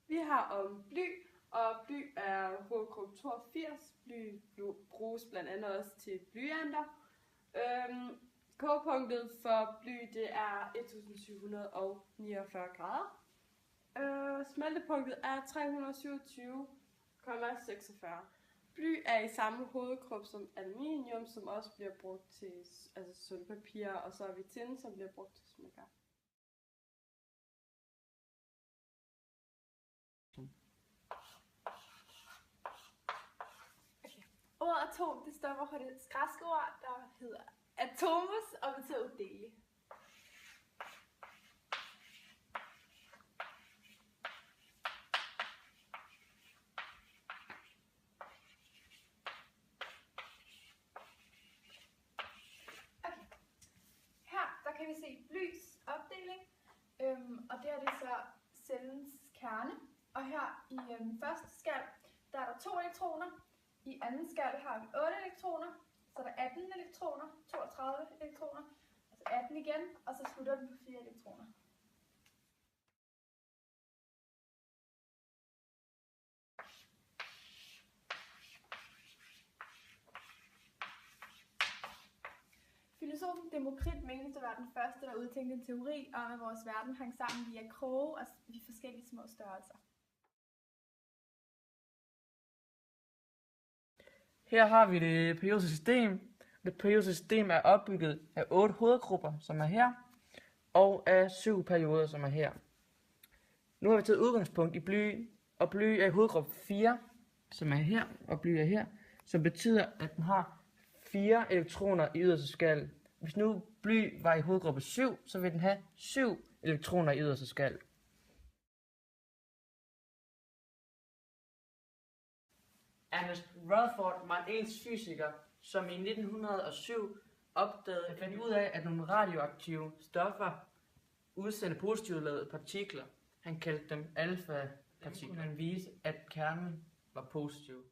Vi har om bly, og bly er hovedgruppe 82. Bly bruges blandt andet også til blyanter. Kogepunktet for bly det er 1749 grader. Smeltepunktet er 327,46. Bly er i samme hovedgruppe som aluminium, som også bliver brugt til sølvpapir, og så er vi tin, som bliver brugt til smykker. Okay. Ordet atom, det stammer fra det græske ord, der hedder atomos og betyder udelig. Kan vi se blys opdeling, og det er det så cellens kerne. Og her i første skal, der er der 2 elektroner, i anden skal har vi 8 elektroner, så er der 18 elektroner, 32 elektroner, altså 18 igen, og så slutter den på 4 elektroner. Filosofen Demokrit mente at være den første, der udtænkte en teori om, at vores verden hang sammen via kroge og de forskellige små størrelser. Her har vi det periodiske system. Det periodiske system er opbygget af 8 hovedgrupper, som er her, og af 7 perioder, som er her. Nu har vi taget udgangspunkt i bly, og bly er i hovedgruppe 4, som er her, og bly er her, som betyder, at den har 4 elektroner i yderste skal. Hvis nu bly var i hovedgruppe 7, så vil den have 7 elektroner i yderste skal. Ernest Rutherford var en engelsk fysiker, som i 1907 fandt ud af, at nogle radioaktive stoffer udsendte positivt ladede partikler. Han kaldte dem alfa-partikler. Han viste, at kernen var positiv.